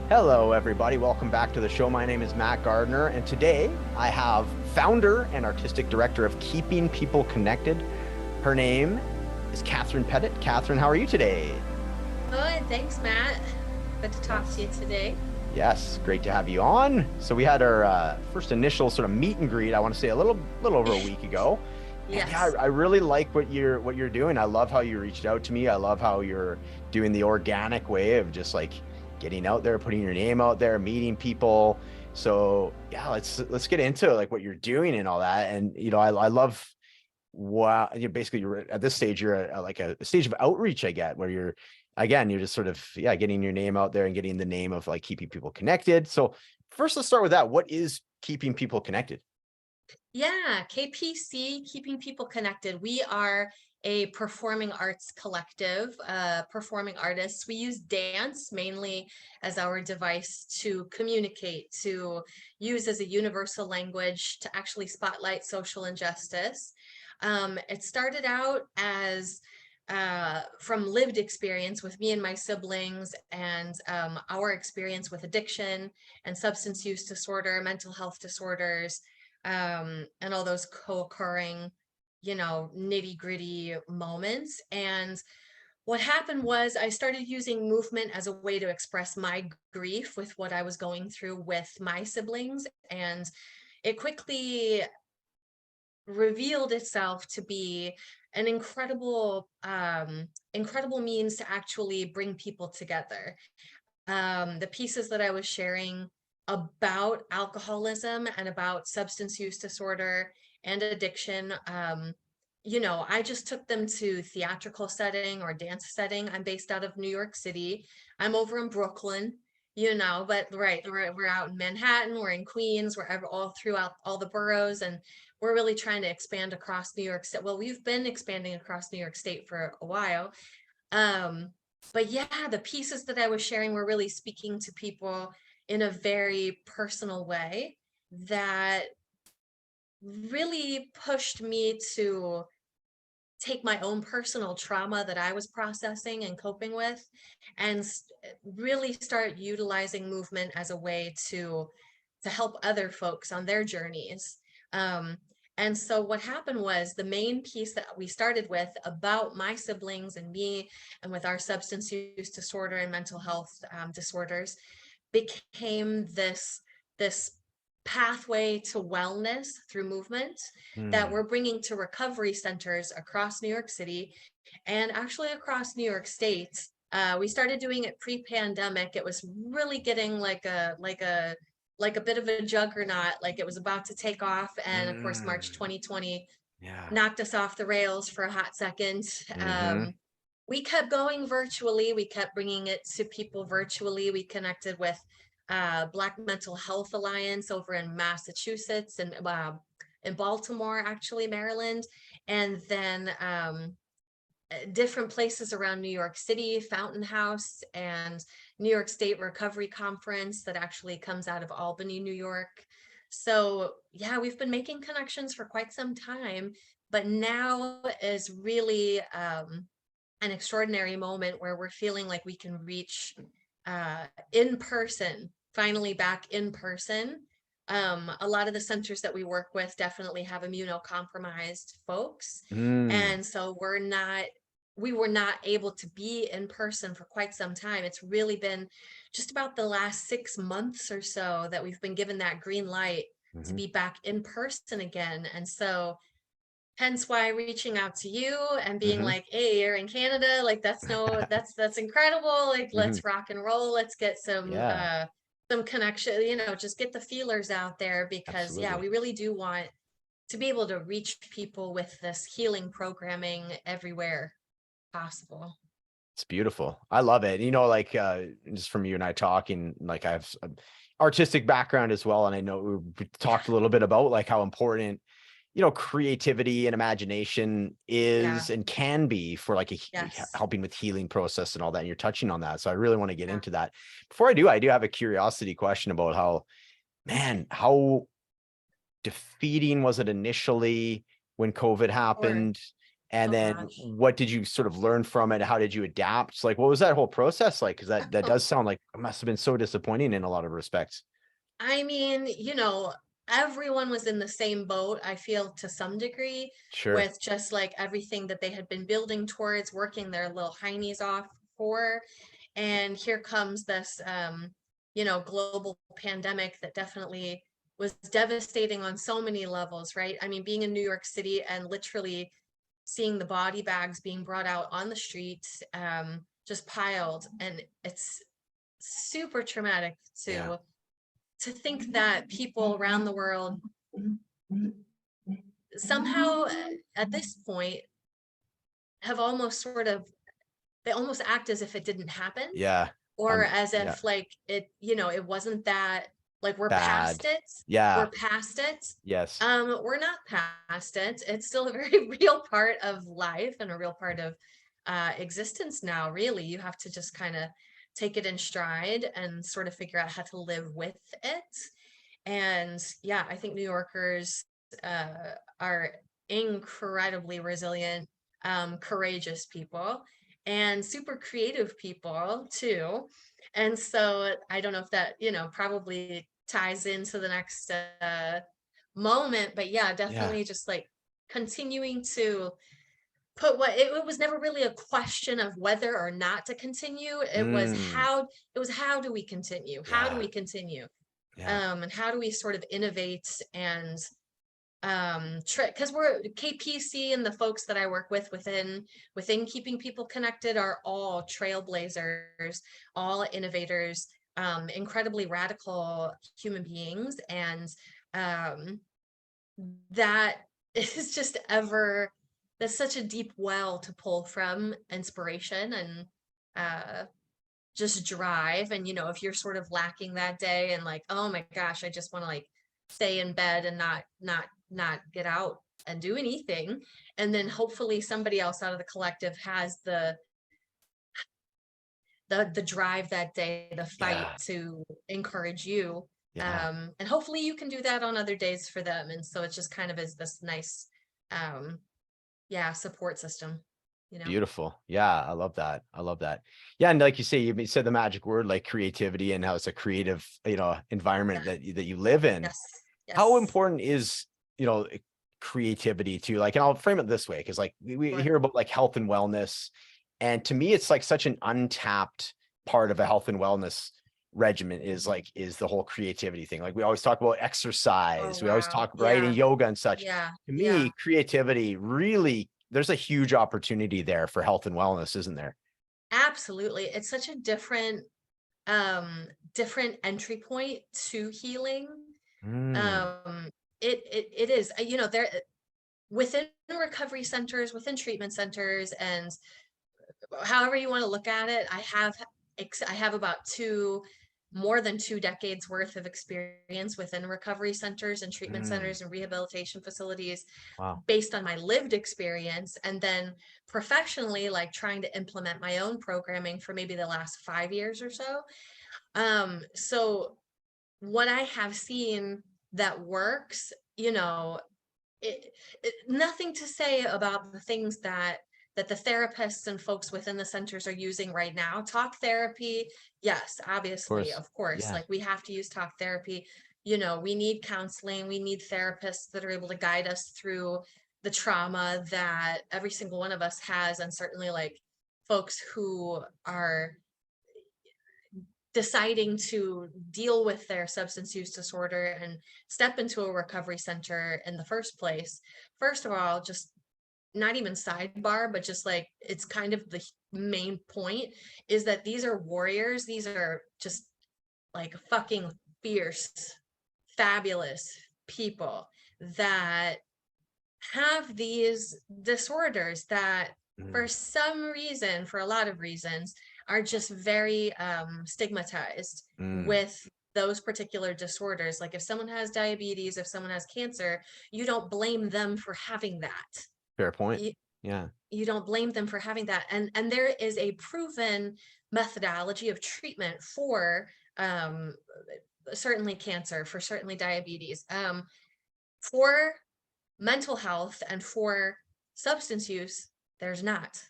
Hello, everybody. Welcome back to the show. My name is Matt Gardner, and today I have founder and artistic director of Keeping People Connected. Her name is Katharine Pettit. Katharine, how are you today? Good, thanks, Matt. Good to talk to you today. Yes, great to have you on. So we had our first initial sort of meet and greet, I want to say a little over a week ago. And yeah, Yes. I really like what you're doing. I love how you reached out to me. I love how you're doing the organic way of just like getting out there, putting your name out there, meeting people. So yeah, let's get into like what you're doing and all that. And I love wow, basically you're at this stage, you're like a stage of outreach I get where you're just sort of getting your name out there and getting the name of like keeping people connected. So first, let's start with that. What is keeping people connected? Yeah, KPC, Keeping People Connected. We are a performing arts collective, performing artists. We use dance mainly as our device to communicate, to use as a universal language to actually spotlight social injustice. It started out as from lived experience with me and my siblings and our experience with addiction and substance use disorder, mental health disorders, and all those co-occurring, nitty gritty moments. And what happened was I started using movement as a way to express my grief with what I was going through with my siblings. And it quickly revealed itself to be an incredible means to actually bring people together. The pieces that I was sharing about alcoholism and about substance use disorder and addiction, I just took them to theatrical setting or dance setting. I'm based out of New York City. I'm over in Brooklyn, but right, we're out in Manhattan, we're in Queens, we're all throughout all the boroughs, and we're really trying to expand across New York State. Well, we've been expanding across New York State for a while. But yeah, the pieces that I was sharing were really speaking to people in a very personal way that really pushed me to take my own personal trauma that I was processing and coping with and really start utilizing movement as a way to help other folks on their journeys. Um, and so what happened was the main piece that we started with about my siblings and me and with our substance use disorder and mental health disorders became this pathway to wellness through movement that Hmm. we're bringing to recovery centers across New York City and actually across New York State. We started doing it pre-pandemic. It was really getting like a bit of a juggernaut, like it was about to take off. And of course, March Mm. 2020 Yeah. knocked us off the rails for a hot second. Mm-hmm. We kept going virtually. We kept bringing it to people virtually. We connected with Black Mental Health Alliance over in Massachusetts and in Baltimore, actually, Maryland. And then different places around New York City, Fountain House, and New York State Recovery Conference that actually comes out of Albany, New York. So, yeah, we've been making connections for quite some time, but now is really an extraordinary moment where we're feeling like we can reach in person, finally back in person. A lot of the centers that we work with definitely have immunocompromised folks. Mm. And so we were not able to be in person for quite some time. It's really been just about the last 6 months or so that we've been given that green light to Mm-hmm. be back in person again. And so hence why reaching out to you and being Mm-hmm. like, hey, you're in Canada, like that's incredible. Like Mm-hmm. let's rock and roll. Let's get Yeah, some connection, just get the feelers out there because yeah, absolutely. we really do want to be able to reach people with this healing programming everywhere possible. It's beautiful. I love it. Like just from you and I talking, like I have an artistic background as well. And I know we talked a little bit about like how important, creativity and imagination Yeah. is and can be for like Yes. helping with healing process and all that. And you're touching on that. So I really want to get Yeah. into that. Before I do have a curiosity question about how defeating was it initially when COVID Or happened? And Oh then gosh. what did you sort of learn from it? How did you adapt? It's like, what was that whole process like? Because that does sound like it must have been so disappointing in a lot of respects. I mean, everyone was in the same boat, I feel, to some degree, Sure. with just like everything that they had been building towards, working their little heinies off for. And here comes this, global pandemic that definitely was devastating on so many levels, right? I mean, being in New York City and literally seeing the body bags being brought out on the streets, just piled, and it's super traumatic Yeah. to think that people around the world somehow at this point have almost sort of, they almost act as if it didn't happen, Yeah. or as Yeah. if like it wasn't that, like we're past Bad. it. Yeah. We're past it. Yes. We're not past it. It's still a very real part of life and a real part of existence now, really. You have to just kind of take it in stride and sort of figure out how to live with it. And yeah, I think New Yorkers are incredibly resilient, courageous people, and super creative people too. And so I don't know if that, probably ties into the next moment, but yeah, Yeah. definitely just like continuing to put what it was never really a question of whether or not to continue. Mm. It was how do we continue? How do Yeah. we continue? Yeah. And how do we sort of innovate and because we're KPC, and the folks that I work with within keeping people connected are all trailblazers, all innovators, incredibly radical human beings, and um that is just ever, that's such a deep well to pull from inspiration and uh just drive. And if you're sort of lacking that day and like, oh my gosh, I just want to like stay in bed and not get out and do anything, and then hopefully somebody else out of the collective has the drive that day, the fight Yeah. to encourage you. Yeah. And hopefully you can do that on other days for them, and so it just kind of is this nice um yeah, support system, you know. Beautiful. Yeah, I love that. I love that. Yeah, and like you say, you said the magic word like creativity and how it's a creative, Yeah. environment that you live in. Yes. How Yes. important is, creativity to like, and I'll frame it this way, because like we Sure. hear about like health and wellness, and to me, it's like such an untapped part of a health and wellness regimen is the whole creativity thing. Like we always talk about Oh exercise, we always wow. talk right in Yeah. yoga and such. Yeah. To Yeah. me, creativity really, there's a huge opportunity there for health and wellness, isn't there? Absolutely. It's such a different entry point to healing. Mm, Um it is, there within recovery centers, within treatment centers, and however you want to look at it, I have about more than 2 decades worth of experience within recovery centers and treatment mm, centers and rehabilitation facilities wow. based on my lived experience, and then professionally, like trying to implement my own programming for maybe the last 5 years or so. So what I have seen that works, nothing to say about the things that the therapists and folks within the centers are using right now. Talk therapy, yes, Of obviously, course. of course, Yeah. like we have to use talk therapy. We need counseling, we need therapists that are able to guide us through the trauma that every single one of us has, and certainly like folks who are deciding to deal with their substance use disorder and step into a recovery center in the first place. First of all, just not even sidebar, but just like it's kind of the main point is that these are warriors. These are just like fucking fierce, fabulous people that have these disorders that for Mm, some reason, for a lot of reasons, are just very stigmatized mm, with those particular disorders. Like if someone has diabetes, if someone has cancer, you don't blame them for having that. fair point. You, Yeah. you don't blame them for having that. And there is a proven methodology of treatment for um, certainly cancer, for certainly diabetes, for mental health, and for Substance use, there's not.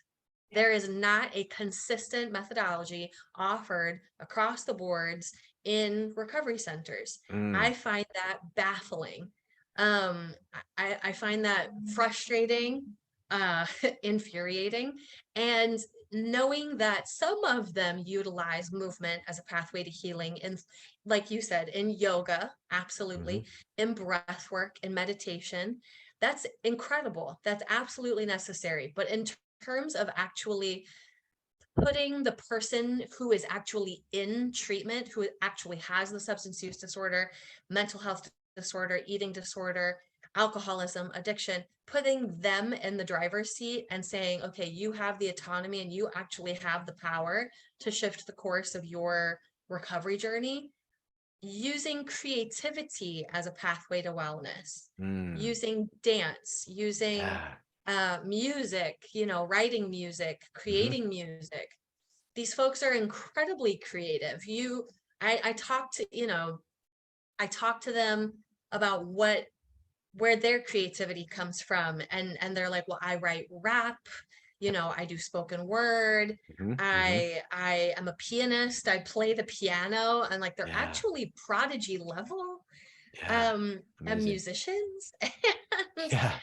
There is not a consistent methodology offered across the boards in recovery centers. Mm, I find that baffling. I find that frustrating, infuriating, and knowing that some of them utilize movement as a pathway to healing, and like you said, in yoga, mhm. absolutely, in breath work, in meditation, that's incredible. That's absolutely necessary. But in terms of actually putting the person who is actually in treatment, who actually has the substance use disorder, mental health disorder, eating disorder, alcoholism, addiction, putting them in the driver's seat and saying, okay, you have the autonomy and you actually have the power to shift the course of your recovery journey, using creativity as a pathway to wellness, Mm, using dance, using yeah. music, writing music, Mhm, creating music. These folks are incredibly creative. I talk to, I talk to them about where their creativity comes from, and they're like, well, I write rap, I do spoken word, mhm, mhm. I am a pianist, I play the piano, and like they're Yeah, actually prodigy level yeah. and Amazing. musicians and Yeah.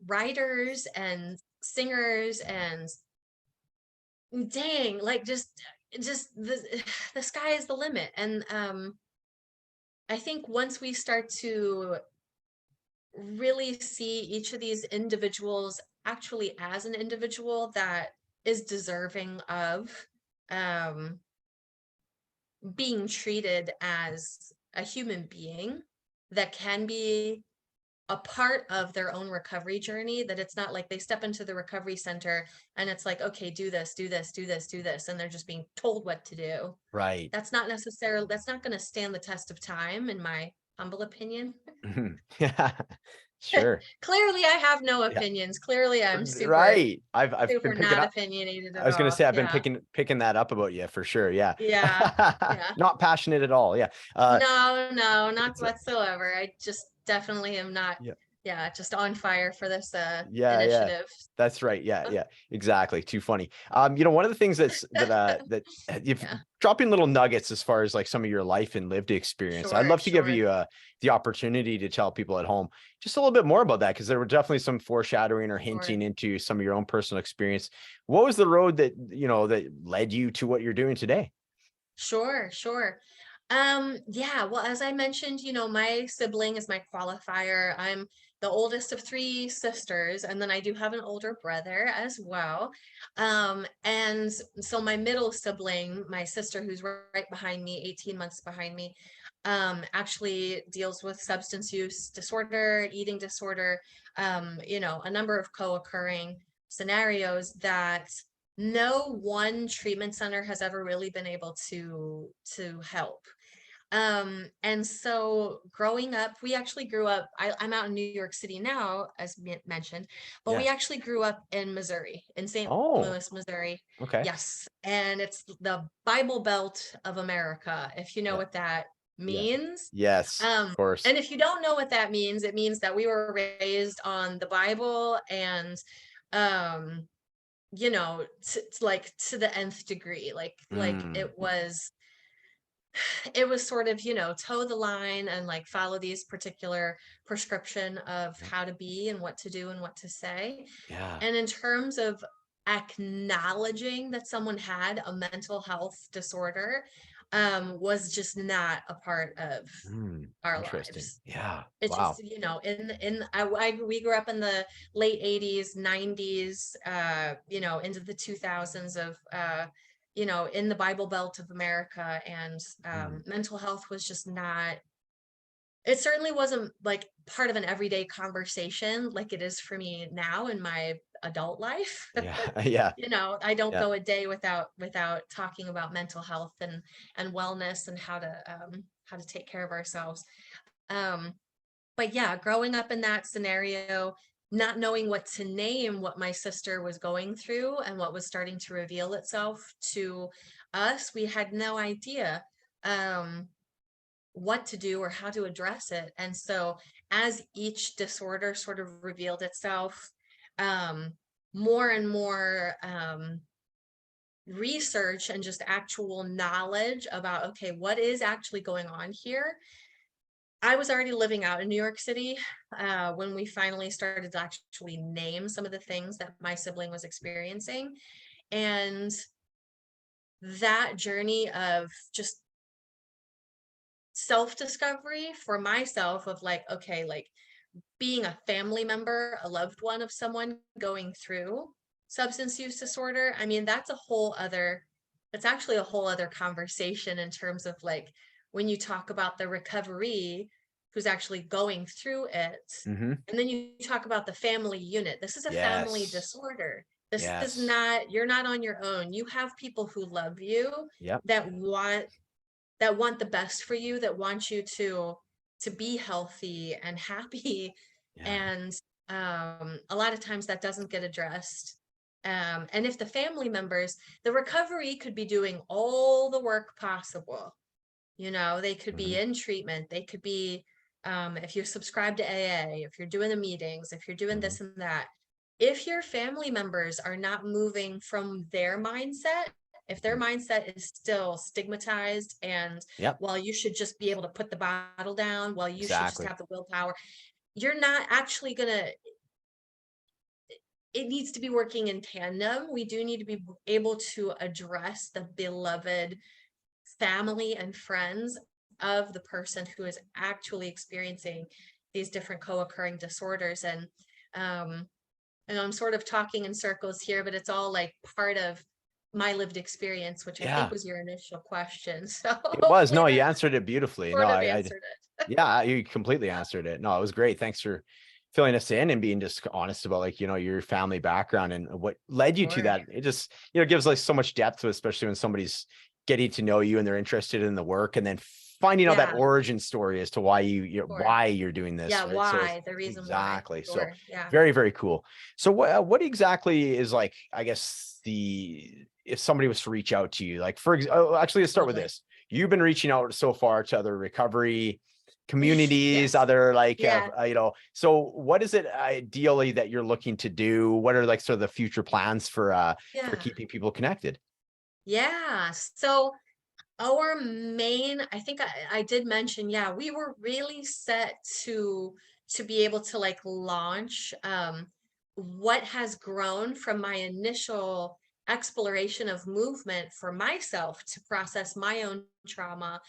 writers and singers, and dang, like just the sky is the limit. And I think once we start to really see each of these individuals actually as an individual that is deserving of um being treated as a human being that can be a part of their own recovery journey, that it's not like they step into the recovery center and it's like, okay, do this, do this, do this, do this, and they're just being told what to do. Right. That's not going to stand the test of time, in my humble opinion. Mhm. Yeah. Sure. Clearly I have no Yeah. opinions. Clearly I'm super, Right. I've been super picking not up. opinionated I at was gonna all. say I've been Yeah. picking that up about you for sure. Yeah. Yeah. Yeah. Not passionate at all. Yeah. No, no, not It's whatsoever. I just definitely am not, yeah. yeah, just on fire for this Yeah, yeah. initiative. That's right. Yeah, yeah. Exactly. Too funny. One of the things if Yeah, dropping little nuggets as far as like some of your life and lived experience. I'd sure, love to give sure, you the opportunity to tell people at home just a little bit more about that, because there were definitely some foreshadowing or sure, hinting into some of your own personal experience. What was the road that led you to what you're doing today? sure, sure. Yeah, well, as I mentioned, my sibling is my qualifier. I'm the oldest of three sisters, and then I do have an older brother as well. And so my middle sibling, my sister, who's right behind me, 18 months behind me, actually deals with substance use disorder, eating disorder, a number of co-occurring scenarios that no one treatment center has ever really been able to help. And so growing up, we actually grew up, I'm out in New York City now, as mentioned, but we Yeah. actually grew up in Missouri, in St. Oh, Louis, Missouri. okay. Yes. And it's the Bible Belt of America, if you know Yeah. what that Yeah. means. Yes, of course. And if you don't know what that means, it means that we were raised on the Bible, and um, like to the nth degree, like Mm, it was sort of, toe the line and like follow these particular prescription of yeah. how to be and what to do and what to say. Yeah. And in terms of acknowledging that someone had a mental health disorder, was just not a part of Mm, our interesting. lives. Yeah. It's Wow. just, we grew up in the late 80s, 90s, into the 2000s of, in the Bible Belt of America, and Mm, mental health was just not, it certainly wasn't like part of an everyday conversation like it is for me now in my adult life. yeah. Yeah. I don't Yeah. go a day without talking about mental health and wellness, and how to take care of ourselves. Um, but yeah, growing up in that scenario, not knowing what to name what my sister was going through and what was starting to reveal itself to us, we had no idea um, what to do or how to address it. And so as each disorder sort of revealed itself, more and more research and just actual knowledge about, okay, what is actually going on here. I was already living out in New York City when we finally started to actually name some of the things that my sibling was experiencing. And that journey of just self-discovery for myself of like, okay, like being a family member, a loved one of someone going through substance use disorder, I mean, that's actually a whole other conversation in terms of like when you talk about the recovery, who's actually going through it. Mm-hmm. And then you talk about the family unit. This is a family Yes. disorder. This is Yes. not, you're not on your own. You have people who love you, Yep. that want the best for you, that want you to be healthy and happy. Yeah. And a lot of times that doesn't get addressed. And if the family members, the recovery could be doing all the work possible. They could Mm-hmm. be in treatment. They could be, if you subscribe to AA, if you're doing the meetings, if you're doing Mm-hmm. this and that, if your family members are not moving from their mindset, if their mindset is still stigmatized and, Yep. well, you should just be able to put the bottle down, well, you should just Exactly. have the willpower, you're not actually gonna, it needs to be working in tandem. We do need to be able to address the beloved family and friends of the person who is actually experiencing these different co-occurring disorders. Um, and I'm sort of talking in circles here, but it's all like part of my lived experience, which I think Yeah. was your initial question. So It was. hopefully No, you that answered it beautifully. No, sort of I answered it. yeah, you completely answered it. No, it was great. Thanks for filling us in and being just honest about like, your family background and what led you to Sure. that. It just, gives like so much depth to it, especially when somebody's getting to know you and they're interested in the work and then finding out that Yeah, origin story as to why sure. why you're doing this, Yeah, right? So it's why? The reason why. exactly. So Sure. Yeah. very, very cool. So what exactly is like, I guess if somebody was to reach out to you, like actually let's start with Totally. this. You've been reaching out so far to other recovery communities, Yes. other like, Yeah. so what is it ideally that you're looking to do? What are like sort of the future plans for Yeah. keeping people connected? Yeah. So our main, I think I did mention, yeah, we were really set to be able to like launch what has grown from my initial exploration of movement for myself to process my own trauma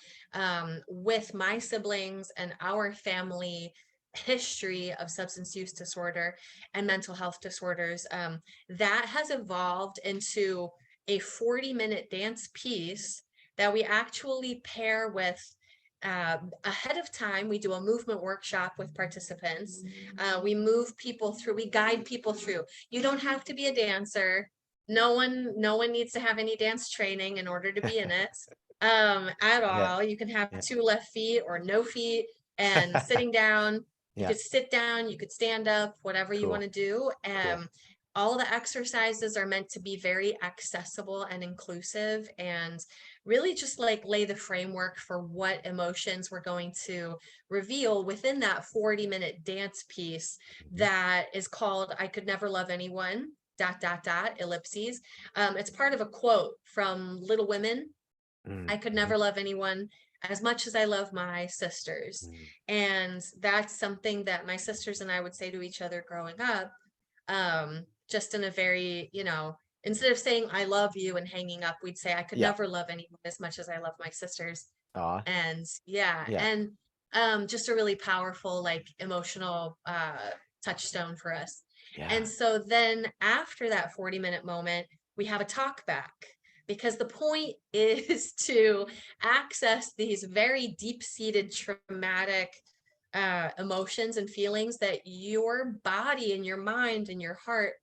with my siblings and our family history of substance use disorder and mental health disorders. That has evolved into a 40-minute dance piece that we actually pair with ahead of time. We do a movement workshop with participants. We move people through, we guide people through. You don't have to be a dancer. No one needs to have any dance training in order to be in it at Yeah. all. You can have Yeah. 2 left feet or no feet and sitting down. You Yeah. could sit down, you could stand up, whatever you want Cool. to do. Cool. All the exercises are meant to be very accessible and inclusive and really just like lay the framework for what emotions we're going to reveal within that 40-minute dance piece Mhm. that is called I Could Never Love Anyone, ... ellipses. It's part of a quote from Little Women. I could Mhm. never love anyone as much as I love my sisters. Mhm. And that's something that my sisters and I would say to each other growing up, just in a very, instead of saying I love you and hanging up, we'd say I could Yeah. never love anyone as much as I love my sisters. Aw. And yeah, Yeah. and just a really powerful, like emotional touchstone for us. Yeah. And so then after that 40-minute moment, we have a talk back because the point is to access these very deep-seated traumatic emotions and feelings that your body and your mind and your heart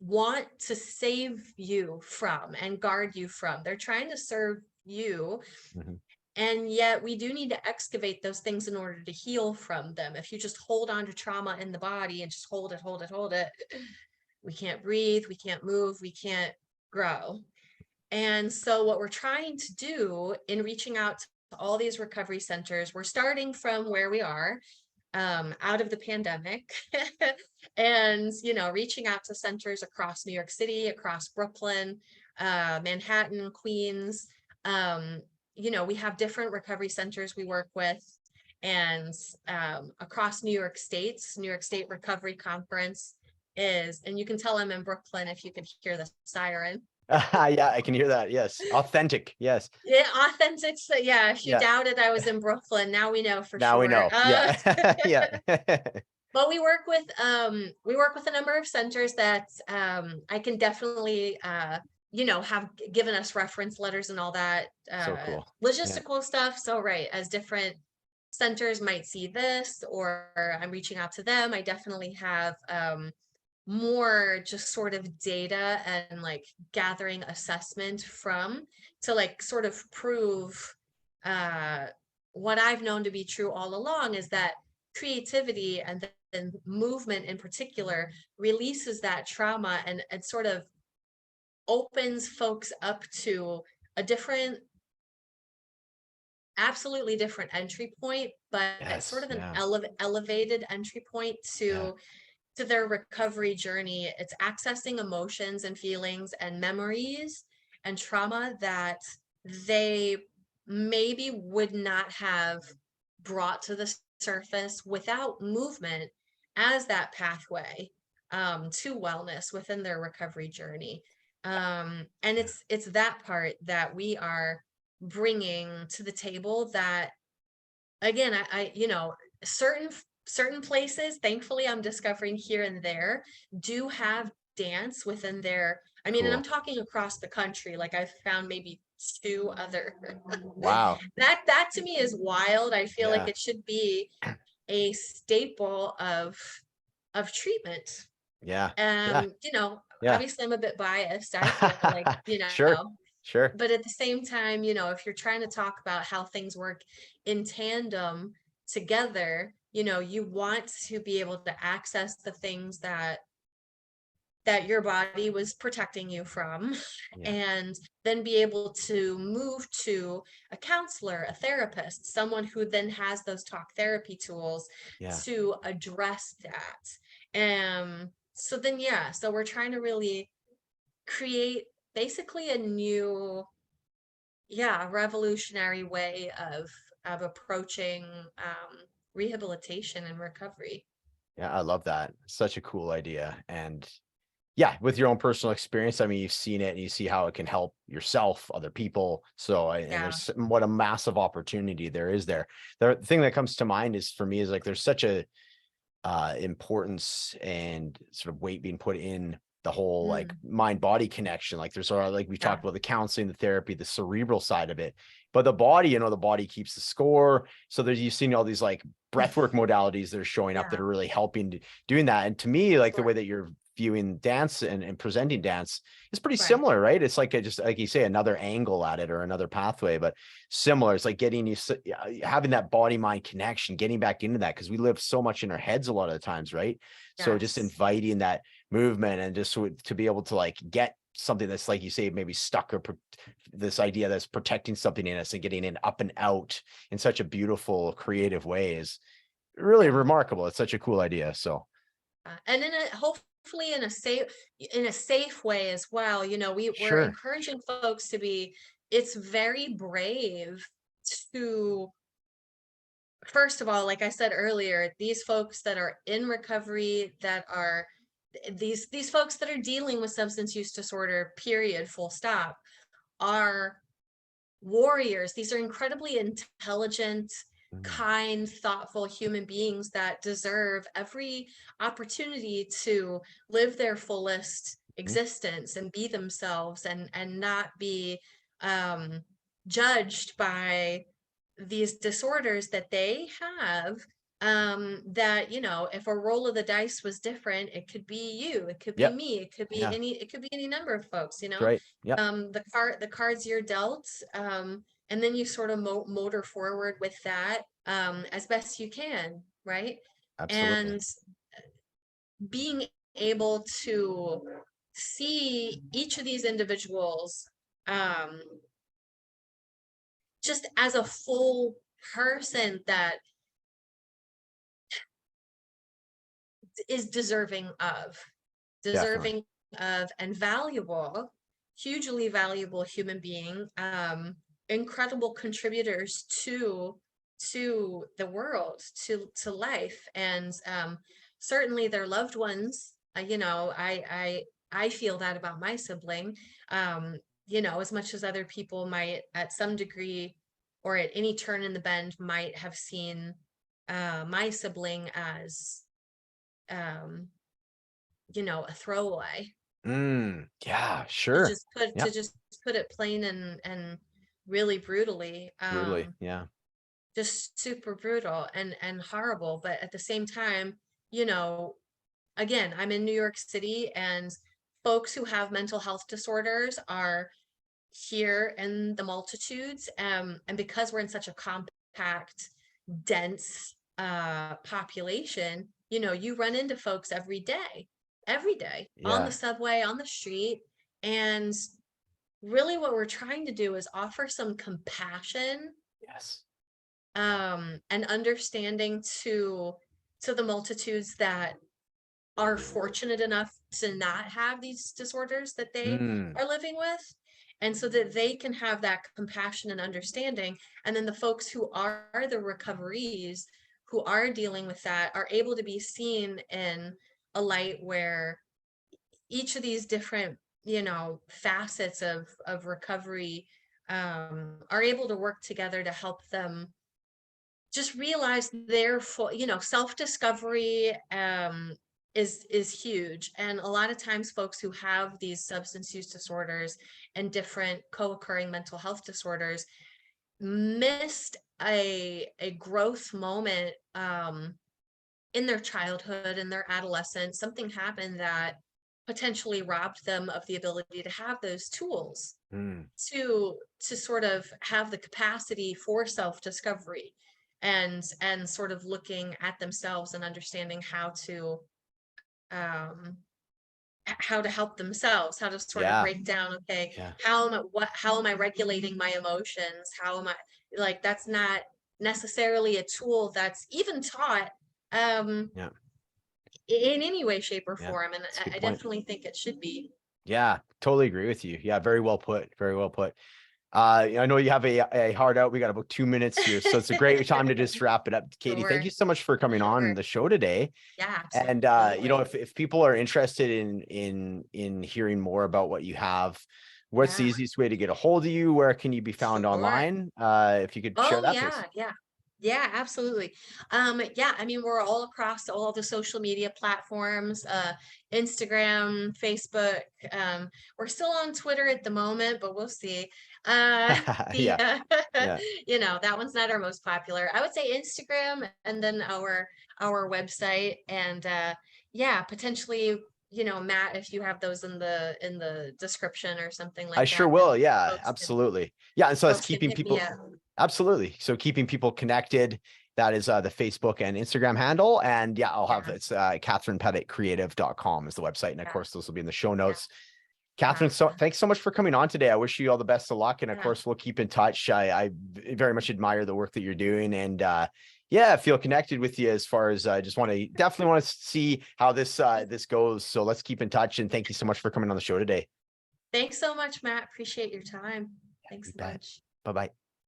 want to save you from and guard you from. They're trying to serve you. Mhm. And yet we do need to excavate those things in order to heal from them. If you just hold on to trauma in the body and just hold it, we can't breathe, we can't move, we can't grow. And so what we're trying to do in reaching out to all these recovery centers, we're starting from where we are. out of the pandemic and, reaching out to centers across New York City, across Brooklyn, Manhattan, Queens. We have different recovery centers we work with, and across New York State Recovery Conference and you can tell I'm in Brooklyn if you can hear the siren. Yeah, I can hear that. Yes. Authentic. Yes. Yeah, authentic. So yeah, if you Yeah. doubted I was in Brooklyn, now we know for Now we sure. know. Yeah. Yeah. But we work with a number of centers that I can definitely have given us reference letters and all that So cool. Yeah. logistical stuff. So right, as different centers might see this or I'm reaching out to them, I definitely have more just sort of data and like gathering assessment from to like sort of prove what I've known to be true all along is that creativity and then movement in particular releases that trauma and sort of opens folks up to a different, absolutely different entry point, but sort Yes. of an Yeah. elevated entry point Yeah. to their recovery journey. It's accessing emotions and feelings and memories and trauma that they maybe would not have brought to the surface without movement as that pathway to wellness within their recovery journey. And Yeah. it's that part that we are bringing to the table that again, certain certain places, thankfully, I'm discovering here and there, do have dance within their, I mean, and I'm Cool. talking across the country, like I've found maybe two other Wow. that to me is wild. I feel like Yeah. it should be a staple of treatment. Yeah. Yeah. Yeah. Obviously I'm a bit biased. I feel like, Sure. Sure. but at the same time, if you're trying to talk about how things work in tandem together, you want to be able to access the things that your body was protecting you from Yeah. and then be able to move to a counselor, a therapist, someone who then has those talk therapy tools Yeah. to address that. So then so we're trying to really create basically a new revolutionary way of approaching rehabilitation and recovery. Yeah. I love that. Such a cool idea. And yeah, with your own personal experience, I mean, you've seen it and you see how it can help yourself, other people. So, and Yeah, there's what a massive opportunity there is there. The thing that comes to mind is for me is like, there's such a importance and sort of weight being put in the whole like mm, mind body connection. Like there's sort of like we yeah, talked about the counseling, the therapy, the cerebral side of it, but the body, the body keeps the score. So there's, you've seen all these like breathwork modalities that are showing up that yeah, are really helping doing that. And to me, like the sure, way that you're viewing dance and presenting dance is pretty right, similar, right? It's like just like you say, another angle at it or another pathway, but similar. It's like getting you having that body mind connection, getting back into that, because we live so much in our heads a lot of the times, right? So just yes, inviting that movement and just to be able to like get something that's like you say maybe stuck or this idea that's protecting something in us and getting it up and out in such a beautiful creative way is really yeah. remarkable. It's such a cool idea. So And hopefully in a safe way as well. We're sure. encouraging folks to be, it's very brave to, first of all, like I said earlier, these folks that are in recovery, that are these folks that are dealing with substance use disorder, period, full stop, are warriors. These are incredibly intelligent, Mhm. kind, thoughtful human beings that deserve every opportunity to live their fullest Mhm. existence and be themselves and not be um, judged by these disorders that they have. That if a roll of the dice was different, it could be you, it could be Yep. me, Yeah. it could be any number of folks. That's right. Yep. The cards you're dealt, and then you sort of motor forward with that as best you can, right? Absolutely. And being able to see each of these individuals um, just as a full person that is deserving Definitely. of and valuable, hugely valuable human being, incredible contributors to the world, to life, and certainly their loved ones. You know, I feel that about my sibling. You know, as much as other people might, at some degree, or at any turn in the bend, might have seen my sibling as, you know, a throwaway. Yeah, To sure. just put Yeah, to just put it plain and really brutally, brutally. Yeah. just super brutal and horrible. But at the same time, you know, again, I'm in New York City, and folks who have mental health disorders are here in the multitudes. And because we're in such a compact, dense population, you know, you run into folks every day on the Yeah. subway, on the street. And really what we're trying to do is offer some compassion, Yes. and understanding to the multitudes that are fortunate enough to not have these disorders that they Mm, are living with, and so that they can have that compassion and understanding. And then the folks who are the recoveries, who are dealing with that, are able to be seen in a light where each of these different, you know, facets of recovery are able to work together to help them just realize their full, you know, self-discovery is huge. And a lot of times folks who have these substance use disorders and different co-occurring mental health disorders missed a growth moment in their childhood, in their adolescence. Something happened that potentially robbed them of the ability to have those tools mm. to sort of have the capacity for self-discovery, and sort of looking at themselves and understanding um how to help themselves, how to sort of Yeah. break down, okay, Yeah. how am I regulating my emotions, how am I, like, that's not necessarily a tool that's even taught um Yeah. in any way, shape, or Yeah. form. And That's a good I point. definitely think it should be. Yeah, totally agree with you. Yeah, very well put. Very well put. I know you have a hard out. We got about 2 minutes here, so it's a great time to just wrap it up. Katie, thank Sure, you so much for coming on sure. the show today. Yeah, And absolutely. if people are interested in hearing more about what you have, what's the Yeah, easiest way to get a hold of you? Where can you be found sure. online? If you could share Oh that, please. yeah, yeah. Yeah, absolutely. Yeah, I mean, we're all across all the social media platforms, Instagram, Facebook. We're still on Twitter at the moment, but we'll see. The Yeah, yeah. you know, that one's not our most popular. I would say Instagram, and then our website, and yeah, potentially, you know, Matt, if you have those in the description or something I like sure that, then will. Yeah, folks can absolutely. Yeah, and so that's folks can keeping hit me people. up. Absolutely. So keeping people connected. That is the Facebook and Instagram handle. And yeah, I'll have Yeah, it's KATHARINEPETTIT.creative.com is the website. And of yeah, course, those will be in the show yeah. notes. Catherine, so Awesome. thanks so much for coming on today. I wish you all the best of luck. And of Yeah. course, we'll keep in touch. I very much admire the work that you're doing. And yeah, feel connected with you as far as I just definitely want to see how this goes. So let's keep in touch. And thank you so much for coming on the show today. Thanks so much, Matt. Appreciate your time. You Thanks a bet. bunch. Bye-bye.